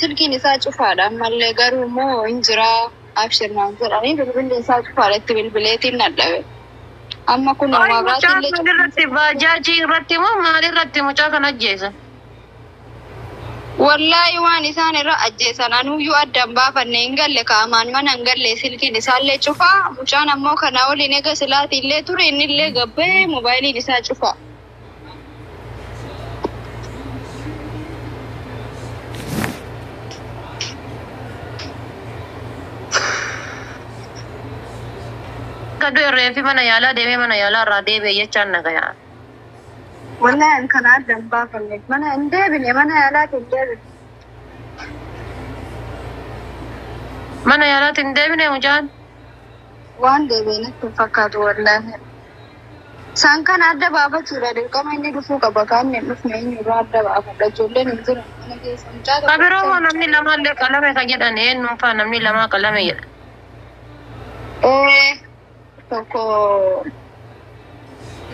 silkiin isaa cufaadha ammallee garuu immoo injira abshirnaan jedhanii bilbilli isaa cufaadha itti bilbileetiin nadhabe amma kun maalirratti irratti baajaajii irratti moo maalirratti mucaa kan ajjeesan? Wallahi waan isaan irra ajjeesan anuyyuu addan baafanne hin galle kaamaan mana hin galle silkiin isaallee cufaa mucaan ammoo kana waliin eega silaatiillee ture innillee gabbee moobaayiliin isaa cufaa. Kadu reefi mana yaalaa deemee mana yaalaa irraa deebi'e jechaan nagaya. Wallahi kan addan baafanne mana hin deebine mana yaalaatti hin deebine. Mana yaalaatti hin deebine mucaan? Waan deebiin itti fakkaatu wallahi. Isaan kan adda baafachuudha dirqama inni dhufuu qaba kaan hin dhufne inni irraa adda baafadha ijoolleen hin jiran mana keessa mucaa tokko. Kabiroo namni lamallee qalame ka jedhan eenyuun faa namni lamaa qalame jedha. Tokko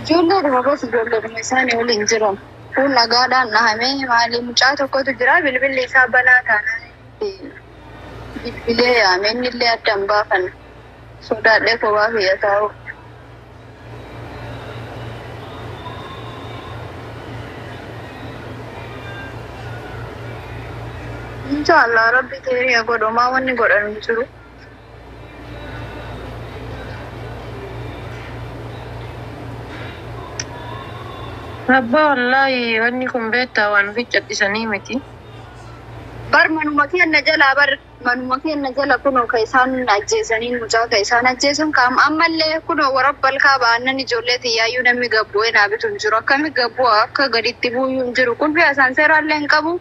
ijoollee dhumabas ijoollee isaanii waliin jiran kun nagaadhaan dhahamee maali mucaa tokkotu jira bilbilli isaa banaa taanaan bilbilee yaame innillee addan baafan sodaadhee kophaa fiyya taa'u. Inshallah rabbi ta'ee godhumaa wanni godhan hin jiru. Abba wallahi wanni kun beektaa waan ficcadhisanii miti. Bar manuma keenya jala kunoo ka isaan ajjeesanii mucaa ka isaan ajjeesan kaam ammallee kunoo warabbal kaaba aannan ijoollee tiyyaayyuu namni gabbu'ee naabitu hin jiru akkami gabbuu akka gaditti buuyyuu hin jiru kun isaan seeraallee hin qabu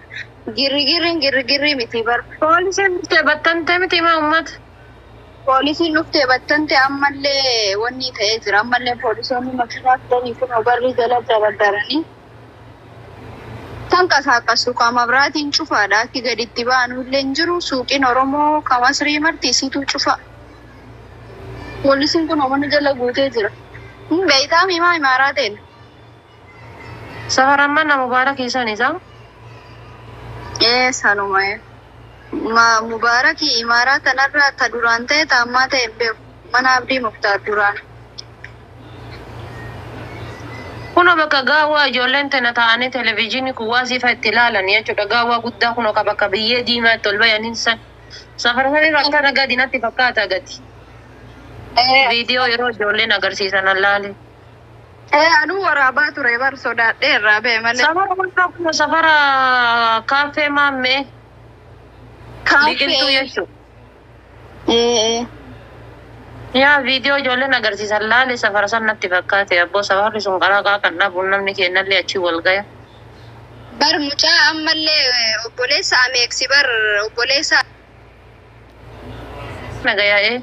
girrigirri miti bar. Poolisiin dhuftee battantee miti maa uummata? Poolisiin dhuftee battantee ammallee wanni ta'ee jira ammallee poolisoonni makiinaa fidanii kunoo barri jala dabardaranii. Tan qasaaqasu qaama biraatiin cufaadha akki gaditti ba'anullee hin jiru suuqiin Oromoo kamasrii martiisitu cufa. Poolisiin kun mana jala guutee jira. Beeytaa miimaa imaaraa ta'e. Safaraan mana Mubaarak keessan isaa? Sanuma Mubaarak imaaraa kanarraa ta duraan ta'e ta ammaa ta'e hin beeku mana Abdii Muktaar duraan. Kuno bakka gaawwaa ijoolleen tana ta'anii televezyiinii kuwwaa siifa itti ilaalan jechuudha. Gaawwaa guddaa kuno ka bakka biyyee diimaa itti ol bayaniin san. Safaranii rakkana gadi natti fakkaata gadi. Viidiyoo yeroo ijoolleen agarsiisan allaale. Anuu waraabaa ture bar sodaadhee irraa ba'e malee. Safara guddaa kuno safara kaaffee maammee. Biqiltuu jechuudha. Yaa viidiyoo ijoolleen agarsiisan laale safara san natti fakkaate abboo safarri sun qaraqaa kan dhabuun namni kennallee achi wal gaya. Bar mucaa ammallee obboleessa ameeksi bar obboleessa. Nagayaa'ee.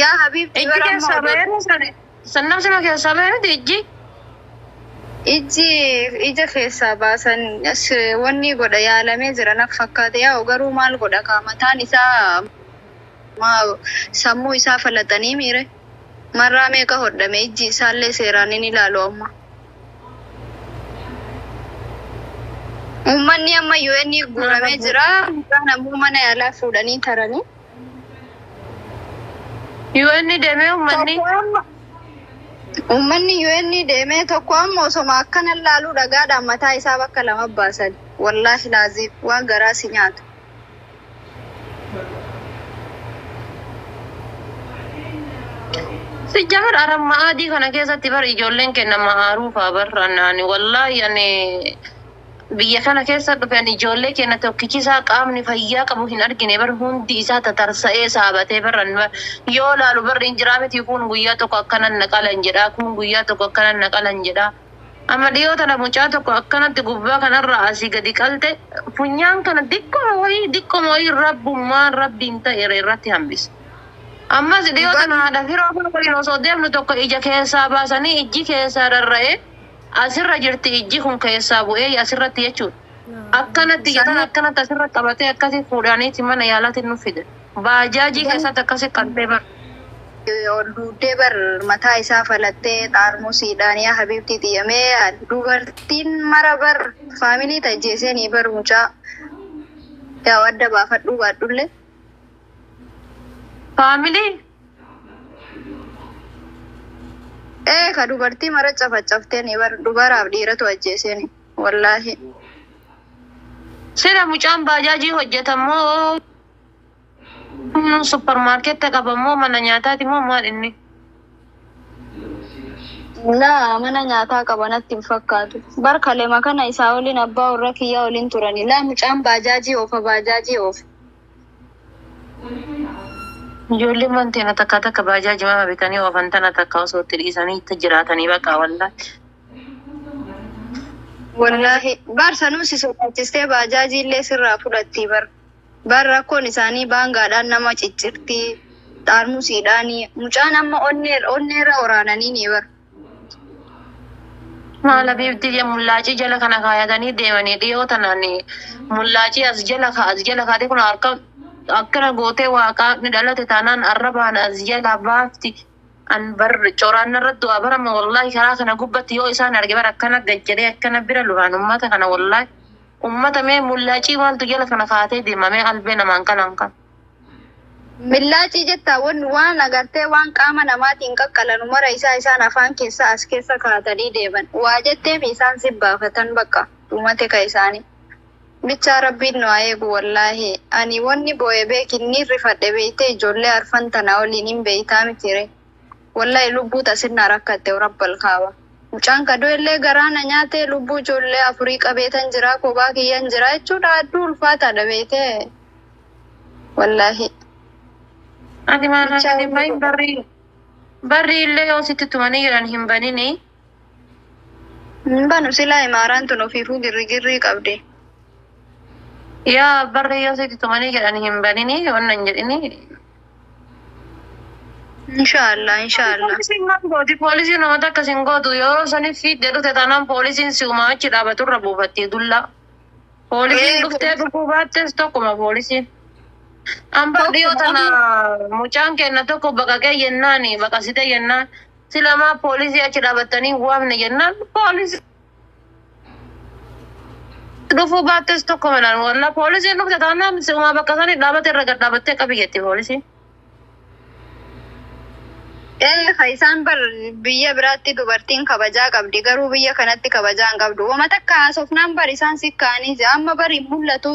Yaa Habiibti bar amma sannam sima keessaa ba'e miti ijji. Ija keessaa baasan wanni godha yaalamee jira naf fakkaate yaa garuu maal godha mataan isaa sammuu isaa falatanii miire marraa meeqa hodhame ijji isaallee seeraan hin ilaalu amma. Uummanni amma UN guuramee jira namuu mana yaalaa fuudhanii taranii. UN deemee Uummanni UN deemee tokko amma osoma akkana laaluu dhagaadhaan mataa isaa bakka lama baasan wallaahi laaziif waan garaa si nyaatu. Sijjamar aramma adii kana keessatti bar ijoolleen kenna ma'aaruufaa barrannaan wallahi ani biyya kana keessa dhufan ijoollee kenna tokkichisaa qaamni fayyaa qabu hin argine bar hundi isaa tatarsa'ee saabatee barran yoo laalu barri hin jiraamiti kun guyyaa tokko akkanan naqalan jedhaa kun guyyaa tokko akkanan naqalan jedhaa. Amma dhiyoo tana mucaa tokko akkanatti gubbaa kanarraa asii gadi qalte funyaan kana dikkoma wayii rabbummaan rabbiin ta'e irratti hambisa. Ammas dhiyoo tana haadha firoo kun waliin osoo deemnu tokko ija keessaa baasanii ijji keessaa rarra'ee asirra jirti ijji kun keessaa bu'ee asirratti jechuudha. Akkanatti jatan akkanatti asirra qabatee akkasii fuudhaniiti mana yaalaatiin nu fide. Baajaajii keessatti akkasii qaltee bar. Ol duudee bar mataa isaa falattee xaarmusiidhaan yaa Habiibti xiyamee dubartiin mara bar faamilii tajjeesanii bar mucaa yaa adda baafadhu baadhulle Family. ka dubartii mara cafacafteeni bar dubaraaf dhiiratu ajjeeseni wallahi Sira mucaan baajaajii hojjetamoo supermarket qabamoo mana nyaataati moo maal inni? laa mana nyaataa qabanatti hin fakkaatu bar kalema kana isaa waliin abbaa warra kiyyaa waliin turani laa mucaan baajaajii oofa Ijoollee manteena takka baajaajii mama bitanii oofan tana takka osoo itti dhiisanii itti jiraatanii baqa wallahi bar sanuu si sodaachistee baajaajii illee sirraa fudhatti bar rakkoon isaanii baangaadhaan nama ciccirti xaarmusiidhaanii mucaan amma onneerra waraananii ni bar Maala biifti mullaacii jala kana kaayatanii deemanii dhiyoo tanaan mullaacii as jala kaatee kun harka akkana gootee waaqaa ni dhalate taanaan arrabaan as jala baafti an bar coraan irratti du'a barama wallahi karaa kana gubbatti yoo isaan arge bar akkana gajjadee akkana bira luraan ummata kana wallahi ummata mee mullaacii maaltu jala kana kaatee deemamee albee namaan kanan kan. Millaacii jettaa waan agartee waan qaama namaatiin qaqqalanu mara isaan afaan keessa as keessa kaatanii deeman waa jetteef isaan si baafatan bakka dhumate ka isaanii. Bichaa rabbiin nu haa eegu wallahi ani wanni boo'ee beekinni rifadhe beeytee ijoollee arfan tana waliin hin beeytaa mitire wallahi lubbuu tasinna rakkatte rabbal kaaba. Mucaan kadoo illee garaana nyaatee lubbuu ijoollee afurii qabeetan jira kophaa kiyyan jira jechuudha adduu ulfaataadha beeytee wallahi. Ati maana ati bayin barri illee yoo sitti tumanii jiran hin banini. Hin banu silaa imaaraan tun ofiifuu girri qabde. Yaa barri yoo sitti tumanii jiran hin banini wannan jedhini. Inshallah. Poolisiin namata akkasin gootu yeroo saniif fiidde dhufte taanaan poolisiin si'umaa achi dhaabaturra buufattee dullaa. Poolisiin dhuftee dhufuu baattees tokkuma poolisiin. Amba dhiyoo tana mucaan kenna tokko baqaqee jennaan baqasite jennaan silamaa poolisii achi dhaabattanii waamne jennaan poolisii dhufuu baattees tokko malaan walla poolisiin dhufte taanaan si'umaa bakka sanii dhaabate irra gad dhaabattee qabiyyetti poolisiin. Isaan bar biyya biraatti dubartiin kabajaa qabdi garuu biyya kanatti kabajaa hin qabdu. Wama takka haasofnaan bar isaan sikkaanii amma bari mul'atu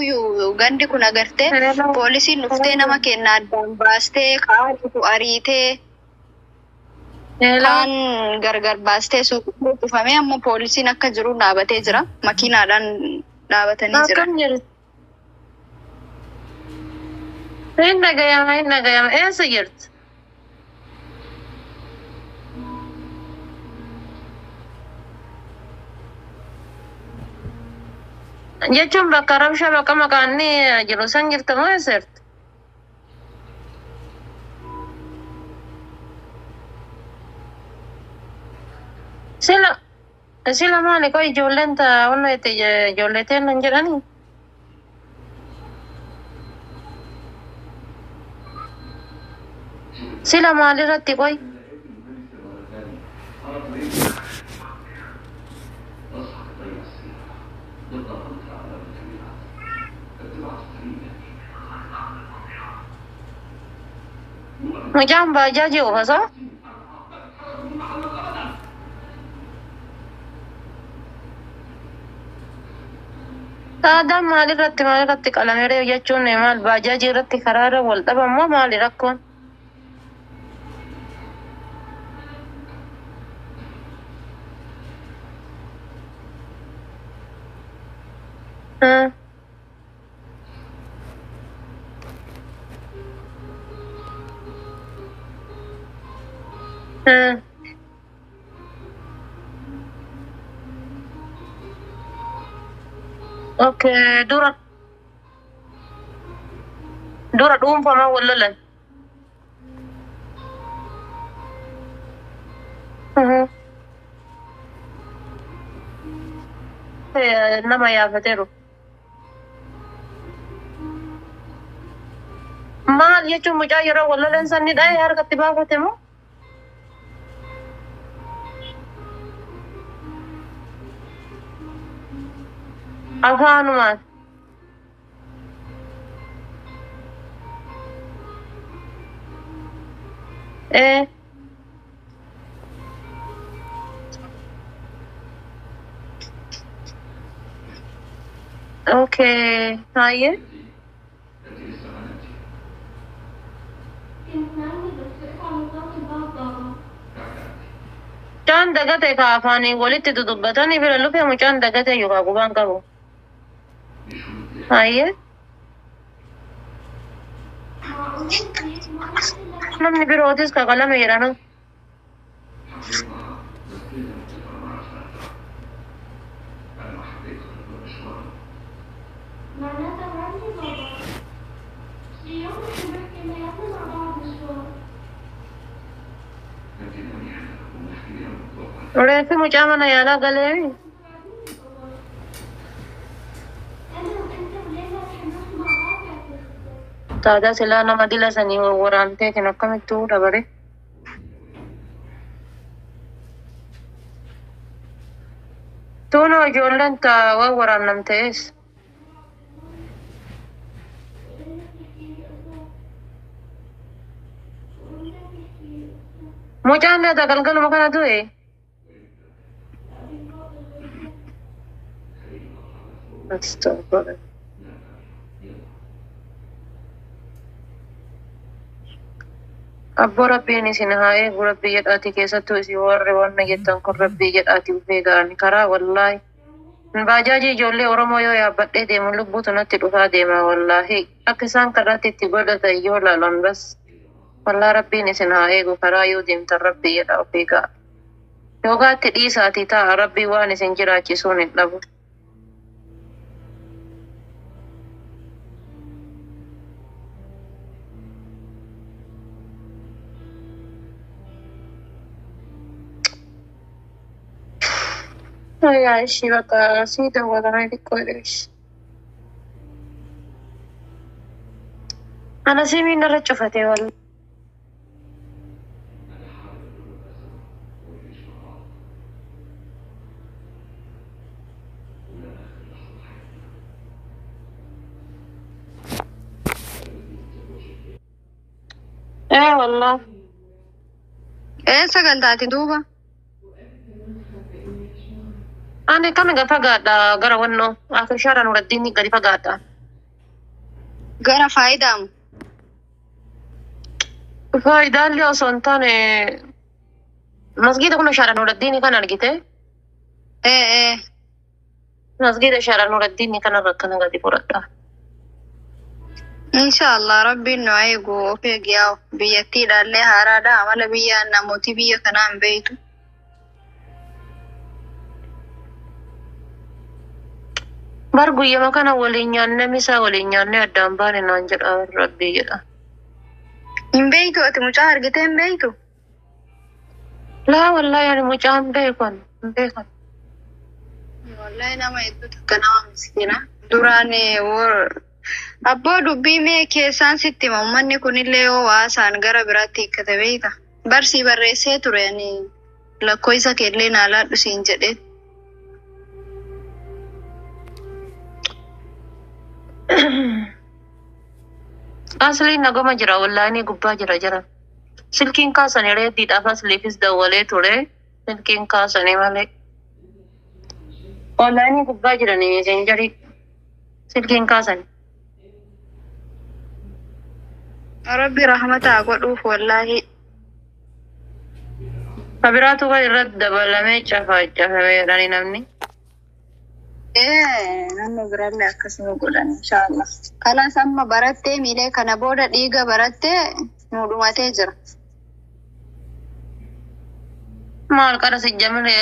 gandi kun agartee poolisiin dhuftee nama kenna addaan baastee kaa'atu ariitee kaan gargar baastee suuqii dhufamee amma poolisiin akka jiru dhaabatee jira makiinaadhaan dhaabatanii jira. Hin dhagayama eessa jirti? Jechuun bakka rabsha bakka maqaanni jiru san jirta moo eessatti? Sila maali koo ijoolleen wanna itti ijoollee teennan jedhanii? Sila maalirratti qoy? Mucaan baajaajii oofasa? Saadaan maalirratti qalamee jechuun maal baajaajii irratti karaarra wal dhabamoo maali rakkoon? Okay, dura dhuunfama wallolan. Nama yaafateeru. Maal jechuun mucaa yeroo wallolan sanni dha'ee harkatti baafate moo? Afaanumaan. Eh, okay. Hayır. Can dagate ka afani walitti dudubbatanii bira lufe mucaan dagate yuka qubaan qabu. Hayır. Namni birootis kaqalame jedhanu. Reeffi mucaa mana yaalaa galee. Taadaa silaa nama dila sanii waraanteetiin akkamittuu dabare. Tuunoo ijoolleen waan waraannamtees. Mucaan leeta galgaluma kana du'e. Astagfirullah. Abbo rabbiin isin haa eegu rabbii jedhaati keessattuu isin warri wanna jettan kun rabbii jedhaati ufee ga'ani karaa wallaahi. Baajaajii ijoollee Oromoo yoo yaabbadhee deemu lubbuutu natti dhufaa deema wallaahi. Akka isaan karratti itti godhatan yoo laalan bas. Wallaa rabbiin isin haa eegu karaa yoo deemtan rabbii jedha ufee ga'a. Yoogaatti dhiisaatii ta'a rabbii waan isin jiraachisuun hin dhabu. Ay, sí, baka, sí, te voy a dar el código. Ana sí, mi no rechufate, wal. Wallah. sagantaati duuba. Ani kami gadi fagaadha gara wannoo akka shaara nuraddiin gadi fagaadha. Gara faayidaamu. Faayidaallee osoo hin taane masgiida kun shaara nuraddiin kan argite. Masgiida shaara nuraddiin kanarra akkana gadi fudhadha. Inshallah rabbiin nu eegu of eegyaa biyyattiidhaallee haaraadha amala biyya namooti biyya kanaa hin beeytu. Bar guyyama kana waliin nyaanne misaa waliin nyaanne addaan baane naan jedha rabbii jedha. Hin beeytu ati mucaa argitee hin beeytu? Laa wallahi ani mucaa hin beekan. Wallahi nama hedduu takka nama miskiina. Duraan abboo dubbii mee keessaan sitti hima ummanni kunillee yoo waasaan gara biraatti hiikkate beeyta. Barsii barreessee ture ani lakkoo isa keellee naalaadhu siin jedhee. Asli nagoma jira wallahi gubbaa jira. Silkiin kaasanii reeddiidhaaf asliifis dawwalee ture. Silkiin kaasanii malee. Wallahi gubbaa jiranii meseenjarii. Silkiin kaasanii. Rabbi rahmataa godhuuf wallahi. Kabiraatu kan irratti dabalamee cafamee jedhanii namni. Naannoo biraallee akkasuma godhan inshallah. Kanas amma barattee miilee kana booda dhiiga barattee nu dhumatee jira. Maal qara sijjamne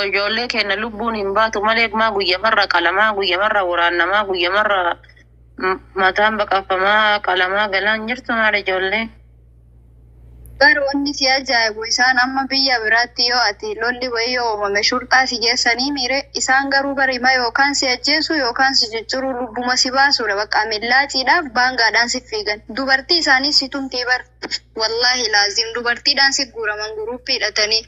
ijoollee keenya lubbuun hin baatu malee maa guyyamarra qalamaa guyyamarra waraannamaa guyyamarra mataan baqafamaa qalamaa galaan jirtu maal ijoollee. Bar wanni si ajaa'ibu isaan amma biyya biraatti yoo ati lolli wayii yoo uumame shurxaa si geessanii miire isaan garuu barima yookaan si ajjeesu yookaan si cicciruu lubbuma si baasuudha bakka millaaciidhaaf baangaadhaan si fiigan. Dubartii isaanii si tumtii bar wallahi laazim dubartiidhaan si guuraman guruuppii hidhatanii.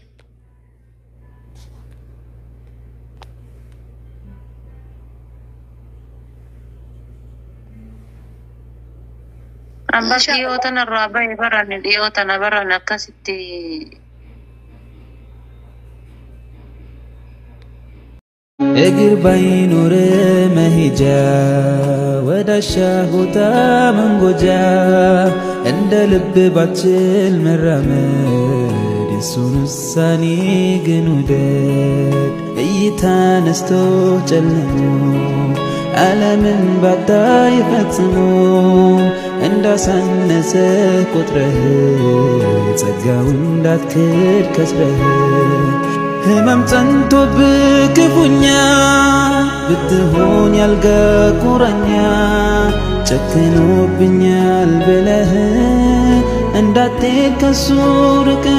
Amba dhiyootan irraa bahe baranne dhiyootan baran akkasitti እግር ባይኖር መሄጃ ወዳሻ ቦታ መንጎጃ እንደ ልብ ባችል መራመድ የሱን ውሳኔ ግን ውደድ እይታ ነስቶ ጨልሞ ዓለምን ባታይ ፈጽሞ እንዳሳነሰ ቁጥረህ ጸጋው እንዳትክድ ከስረህ ህመም ጸንቶብህ ክፉኛ ብትሆን ያልጋ ቁራኛ ጨክኖብኛል ብለህ እንዳትሄድ ከሱ ርቀህ